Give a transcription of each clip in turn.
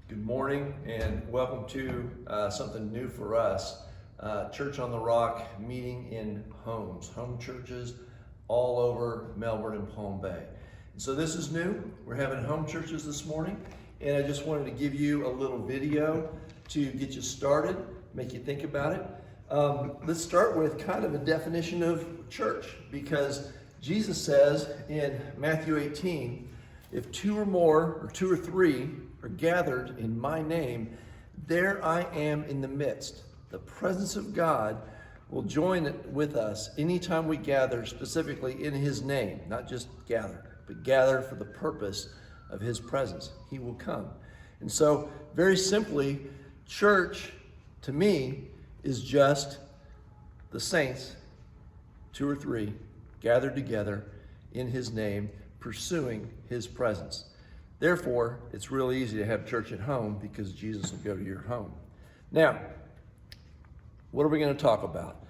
Good morning and welcome to something new for us. Church on the Rock meeting in homes, home churches all over Melbourne and Palm Bay. And so this is new. We're having home churches this morning, and I just wanted to give you a little video to get you started, make you think about it. Let's start with kind of a definition of church, because Jesus says in Matthew 18, if two or three are gathered in my name, there I am in the midst. The presence of God will join with us anytime we gather specifically in his name, not just gather, but gather for the purpose of his presence. He will come. And so very simply, church to me is just the saints, two or three, gathered together in his name, pursuing his presence. Therefore, it's really easy to have church at home because Jesus will go to your home. Now, what are we going to talk about?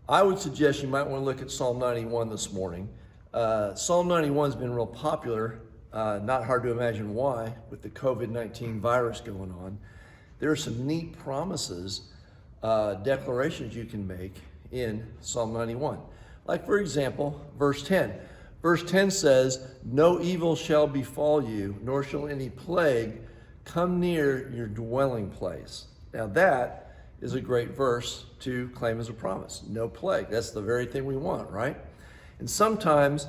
I would suggest you might want to look at Psalm 91 this morning. Psalm 91 has been real popular, not hard to imagine why, with the COVID-19 virus going on. There are some neat promises, declarations you can make in Psalm 91. Like, for example, verse 10. Verse 10 says, no evil shall befall you, nor shall any plague come near your dwelling place. Now that is a great verse to claim as a promise. No plague. That's the very thing we want, right? And sometimes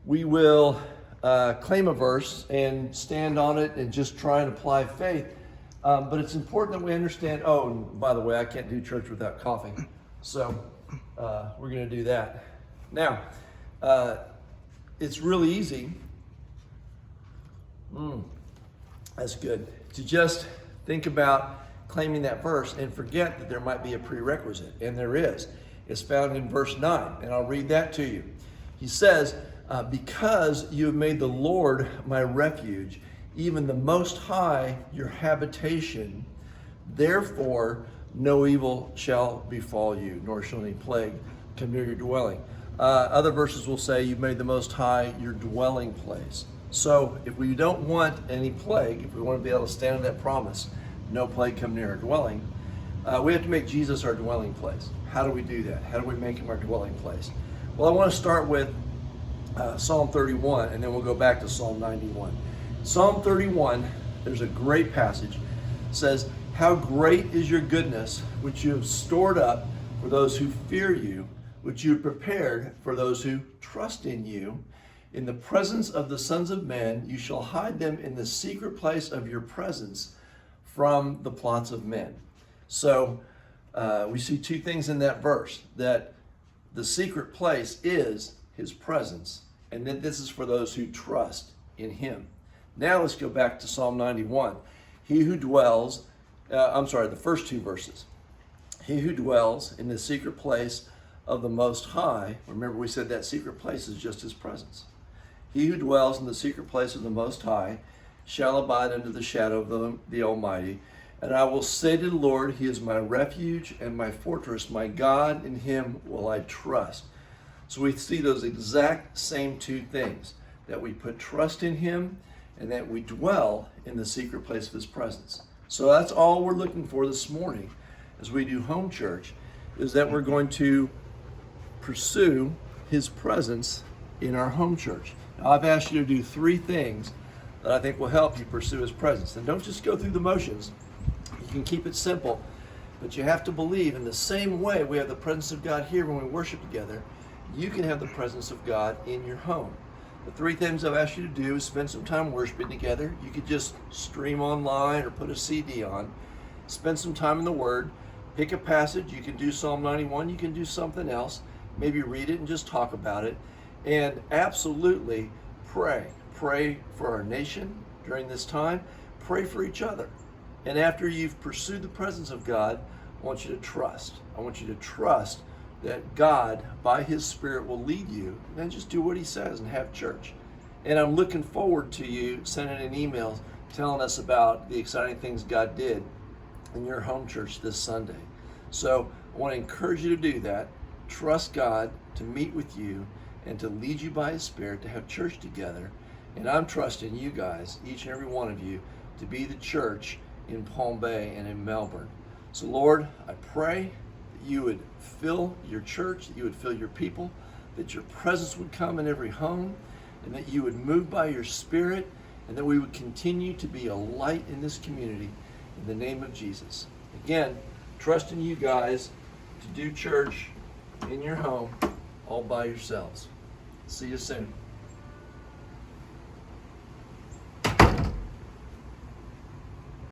we will claim a verse and stand on it and just try and apply faith. But it's important that we understand, oh, and by the way, I can't do church without coughing. So we're going to do that. Now, it's really easy, that's good, to just think about claiming that verse and forget that there might be a prerequisite, and there is. It's found in verse 9, and I'll read that to you. He says, because you have made the Lord my refuge, even the Most High your habitation, therefore no evil shall befall you, nor shall any plague come near your dwelling. Other verses will say you've made the Most High your dwelling place. So if we don't want any plague, if we want to be able to stand on that promise, no plague come near our dwelling, we have to make Jesus our dwelling place. How do we do that? How do we make him our dwelling place? Well, I want to start with Psalm 31, and then we'll go back to Psalm 91. Psalm 31, there's a great passage. It says, how great is your goodness, which you have stored up for those who fear you, which you prepared for those who trust in you. In the presence of the sons of men, you shall hide them in the secret place of your presence from the plots of men. So we see two things in that verse, that the secret place is his presence, and then this is for those who trust in him. Now let's go back to Psalm 91. He who dwells, the first two verses. He who dwells in the secret place of the Most High, remember we said that secret place is just his presence. He who dwells in the secret place of the Most High shall abide under the shadow of the Almighty. And I will say to the Lord, he is my refuge and my fortress, my God, in him will I trust. So we see those exact same two things, that we put trust in him and that we dwell in the secret place of his presence. So that's all we're looking for this morning as we do home church, is that we're going to pursue his presence in our home church. Now, I've asked you to do three things that I think will help you pursue his presence. And don't just go through the motions. You can keep it simple, but you have to believe in the same way we have the presence of God here when we worship together, you can have the presence of God in your home. The three things I've asked you to do is spend some time worshiping together. You could just stream online or put a CD on. Spend some time in the Word. Pick a passage. You can do Psalm 91. You can do something else. Maybe read it and just talk about it. And absolutely pray. Pray for our nation during this time. Pray for each other. And after you've pursued the presence of God, I want you to trust. I want you to trust that God, by his Spirit, will lead you. And then just do what he says and have church. And I'm looking forward to you sending an email telling us about the exciting things God did in your home church this Sunday. So I want to encourage you to do that. Trust God to meet with you and to lead you by his Spirit to have church together. And I'm trusting you guys, each and every one of you, to be the church in Palm Bay and in Melbourne. So Lord, I pray that you would fill your church, that you would fill your people, that your presence would come in every home, and that you would move by your Spirit, and that we would continue to be a light in this community in the name of Jesus. Again, trusting you guys to do church in your home all by yourselves. See you soon.